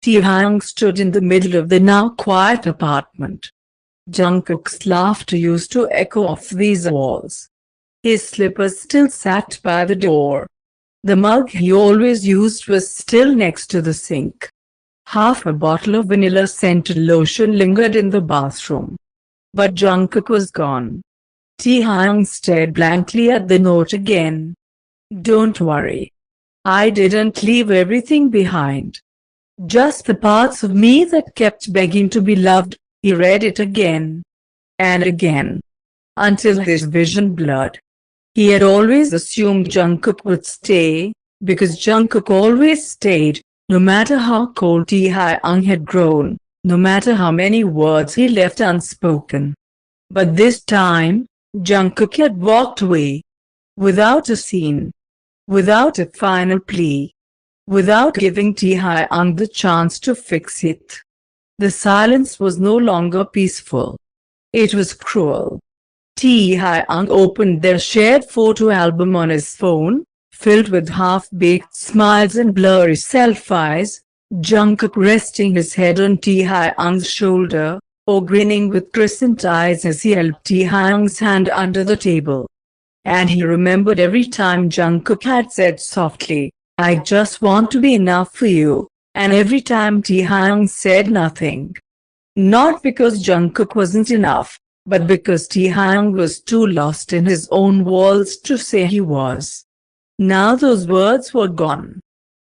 Taehyung stood in the middle of the now quiet apartment. Jungkook's laughter used to echo off these walls. His slippers still sat by the door. The mug he always used was still next to the sink. Half a bottle of vanilla-scented lotion lingered in the bathroom. But Jungkook was gone. Taehyung stared blankly at the note again. "Don't worry. I didn't leave everything behind. Just the parts of me that kept begging to be loved." He read it again and again, until his vision blurred. He had always assumed Jungkook would stay, because Jungkook always stayed, no matter how cold Taehyung had grown, no matter how many words he left unspoken. But this time, Jungkook had walked away. Without a scene. Without a final plea. Without giving Taehyung the chance to fix it. The silence was no longer peaceful. It was cruel. Taehyung opened their shared photo album on his phone, filled with half-baked smiles and blurry selfies, Jungkook resting his head on Taehyung's shoulder, or grinning with crescent eyes as he held Taehyung's hand under the table. And he remembered every time Jungkook had said softly, "I just want to be enough for you," and every time Taehyung said nothing. Not because Jungkook wasn't enough, but because Taehyung was too lost in his own worlds to say he was. Now those words were gone.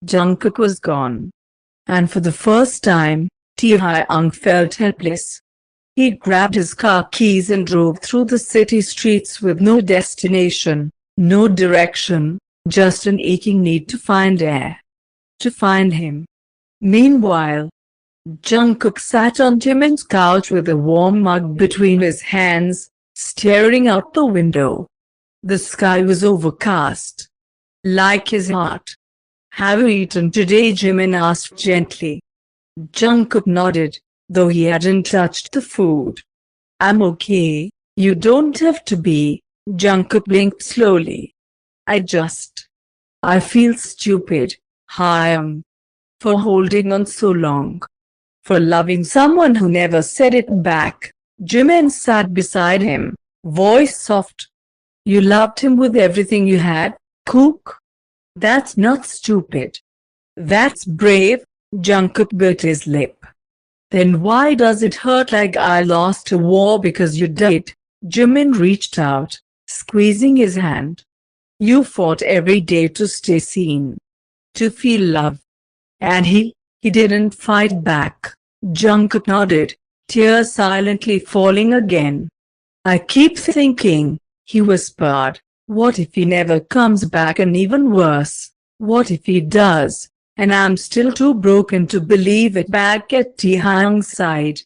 Jungkook was gone. And for the first time, Taehyung felt helpless. He grabbed his car keys and drove through the city streets with no destination, no direction, just an aching need to find air. To find him. Meanwhile, Jungkook sat on Jimin's couch with a warm mug between his hands, staring out the window. The sky was overcast. Like his heart. "Have you eaten today?" Jimin asked gently. Jungkook nodded, though he hadn't touched the food. "I'm okay, you don't have to be." Jungkook blinked slowly. I feel stupid, Hyung. For holding on so long. For loving someone who never said it back." Jimin sat beside him, voice soft. "You loved him with everything you had, Kook? That's not stupid. That's brave." Jungkook bit his lip. "Then why does it hurt like I lost a war because you did?" Jimin reached out, squeezing his hand. "You fought every day to stay seen. To feel love. And he didn't fight back." Jungkook nodded, tears silently falling again. "I keep thinking," he whispered, "what if he never comes back, and even worse, what if he does, and I'm still too broken to believe it." Back at Taehyung's side.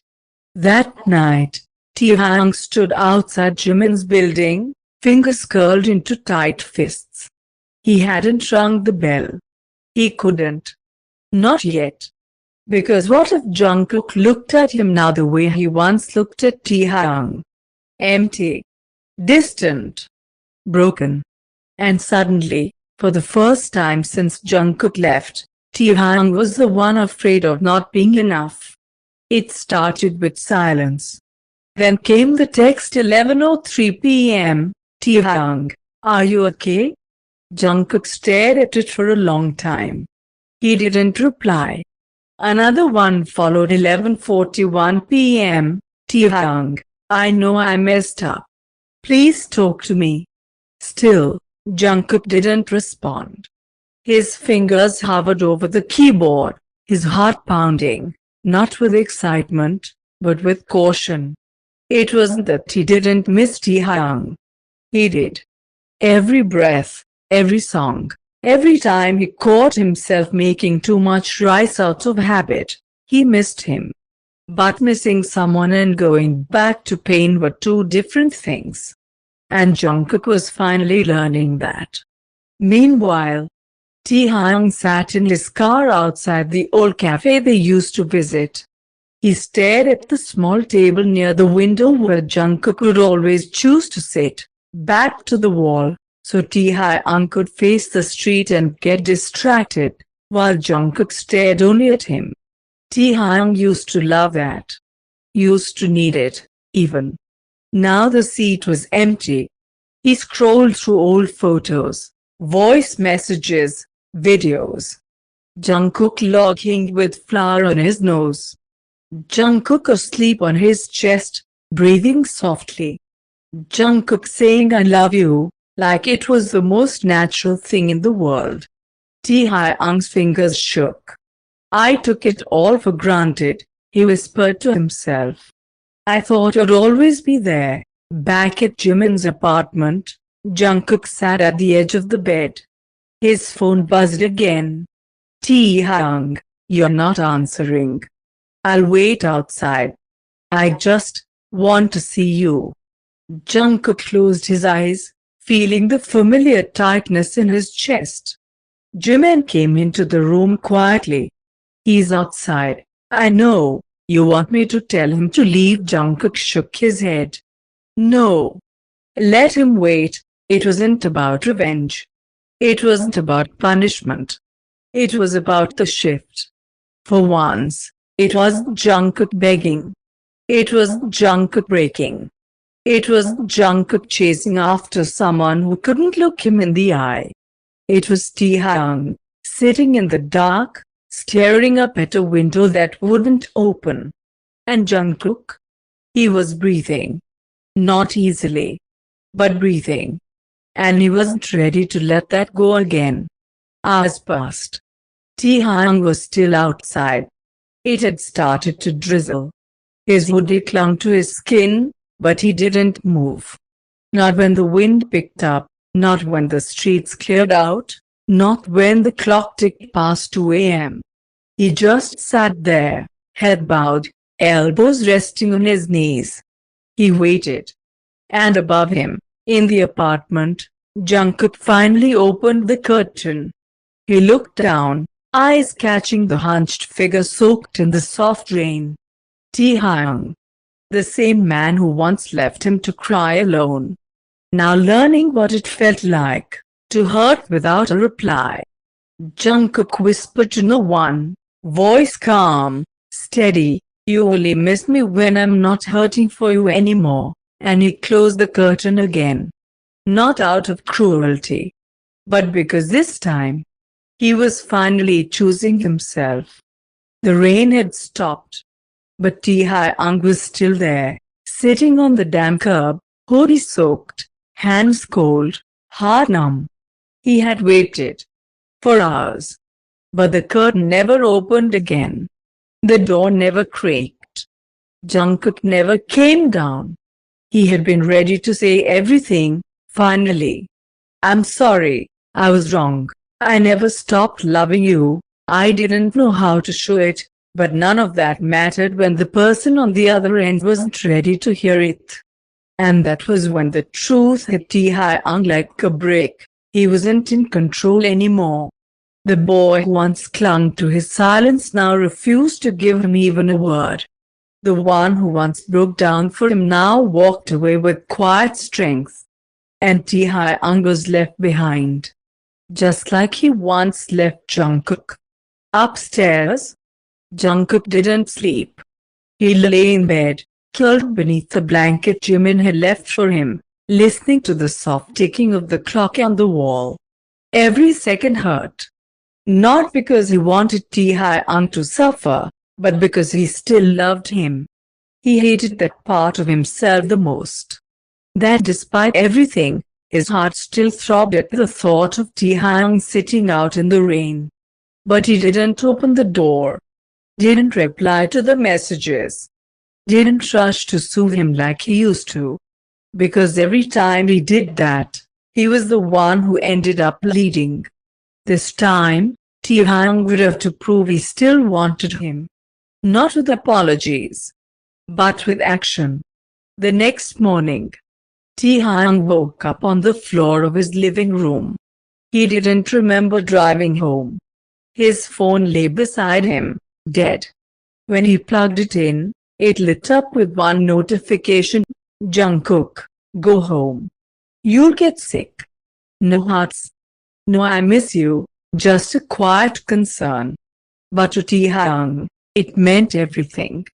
That night, Taehyung stood outside Jimin's building, fingers curled into tight fists. He hadn't rung the bell. He couldn't. Not yet. Because what if Jungkook looked at him now the way he once looked at Taehyung? Empty. Distant. Broken. And suddenly, for the first time since Jungkook left, Taehyung was the one afraid of not being enough. It started with silence. Then came the text 11:03 p.m. "Taehyung, are you okay?" Jungkook stared at it for a long time. He didn't reply. Another one followed 11:41 p.m. "Taehyung, I know I messed up. Please talk to me." Still, Jungkook didn't respond. His fingers hovered over the keyboard, his heart pounding, not with excitement, but with caution. It wasn't that he didn't miss Taehyung. He did. Every breath, every song, every time he caught himself making too much rice out of habit, he missed him. But missing someone and going back to pain were two different things. And Jungkook was finally learning that. Meanwhile, Taehyung sat in his car outside the old cafe they used to visit. He stared at the small table near the window where Jungkook would always choose to sit, back to the wall, so Taehyung could face the street and get distracted, while Jungkook stared only at him. Taehyung used to love that. Used to need it, even. Now the seat was empty. He scrolled through old photos, voice messages, videos. Jungkook logging with flour on his nose. Jungkook asleep on his chest, breathing softly. Jungkook saying I love you, like it was the most natural thing in the world. Taehyung's fingers shook. I took it all for granted, he whispered to himself. I thought you'd always be there. Back at Jimin's apartment, Jungkook sat at the edge of the bed. His phone buzzed again. Taehyung, you're not answering. I'll wait outside. I just want to see you. Jungkook closed his eyes, feeling the familiar tightness in his chest. Jimin came into the room quietly. He's outside. I know. You want me to tell him to leave? Jungkook shook his head. No. Let him wait. It wasn't about revenge. It wasn't about punishment. It was about the shift. For once, it wasn't Jungkook begging. It wasn't Jungkook breaking. It wasn't Jungkook chasing after someone who couldn't look him in the eye. It was Taehyung, sitting in the dark, staring up at a window that wouldn't open. And Jungkook? He was breathing. Not easily, but breathing. And he wasn't ready to let that go again. Hours passed. Taehyung was still outside. It had started to drizzle. His hoodie clung to his skin, but he didn't move. Not when the wind picked up, not when the streets cleared out, not when the clock ticked past 2 a.m. He just sat there, head bowed, elbows resting on his knees. He waited. And above him, in the apartment, Jungkook finally opened the curtain. He looked down, eyes catching the hunched figure soaked in the soft rain. Taehyung. The same man who once left him to cry alone. Now learning what it felt like to hurt without a reply. Jungkook whispered to no one, voice calm, steady, you only miss me when I'm not hurting for you anymore, and he closed the curtain again. Not out of cruelty, but because this time, he was finally choosing himself. The rain had stopped, but Taehyung was still there, sitting on the damp curb, hoodie soaked, hands cold, heart numb. He had waited for hours, but the curtain never opened again. The door never creaked. Jungkook never came down. He had been ready to say everything, finally. I'm sorry, I was wrong. I never stopped loving you. I didn't know how to show it, but none of that mattered when the person on the other end wasn't ready to hear it. And that was when the truth hit Taehyung like a brick. He wasn't in control anymore. The boy who once clung to his silence now refused to give him even a word. The one who once broke down for him now walked away with quiet strength. And Taehyung was left behind. Just like he once left Jungkook. Upstairs, Jungkook didn't sleep. He lay in bed, curled beneath the blanket Jimin had left for him, listening to the soft ticking of the clock on the wall. Every second hurt. Not because he wanted Taehyung to suffer, but because he still loved him. He hated that part of himself the most. That despite everything, his heart still throbbed at the thought of Taehyung sitting out in the rain. But he didn't open the door. Didn't reply to the messages. Didn't rush to soothe him like he used to. Because every time he did that, he was the one who ended up bleeding. This time, Taehyung would have to prove he still wanted him. Not with apologies, but with action. The next morning, Taehyung woke up on the floor of his living room. He didn't remember driving home. His phone lay beside him, dead. When he plugged it in, it lit up with one notification. Jungkook, go home. You'll get sick. No hearts. No I miss you, just a quiet concern. But to Taehyung, It meant everything.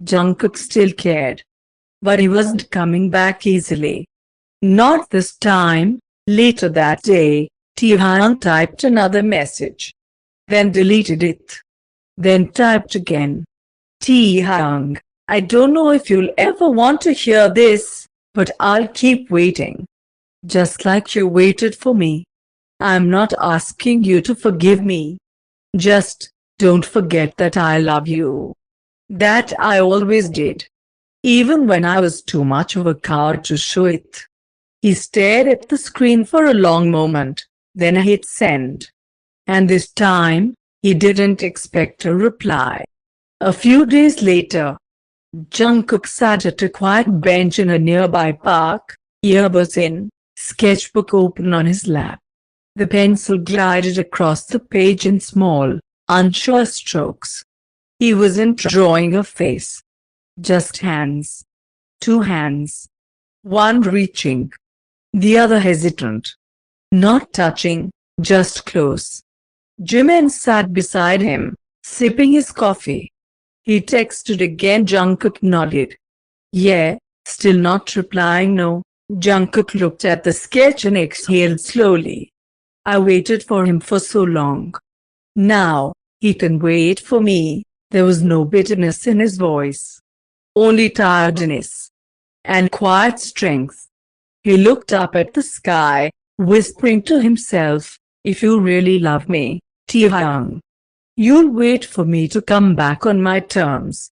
Jungkook still cared. But he wasn't coming back easily. Not this time. Later that day, Taehyung typed another message. Then deleted it. Then typed again. Taehyung, I don't know if you'll ever want to hear this, but I'll keep waiting. Just like you waited for me. I'm not asking you to forgive me. Just, don't forget that I love you. That I always did. Even when I was too much of a coward to show it. He stared at the screen for a long moment, then hit send. And this time, he didn't expect a reply. A few days later, Jungkook sat at a quiet bench in a nearby park, earbuds in, sketchbook open on his lap. The pencil glided across the page in small, unsure strokes. He wasn't drawing a face. Just hands. Two hands. One reaching. The other hesitant. Not touching, just close. Jimin sat beside him, sipping his coffee. He texted again. Jungkook nodded. Yeah, still not replying. No. Jungkook looked at the sketch and exhaled slowly. I waited for him for so long. Now, he can wait for me. There was no bitterness in his voice. Only tiredness. And quiet strength. He looked up at the sky, whispering to himself, if you really love me, Taehyung, you'll wait for me to come back on my terms.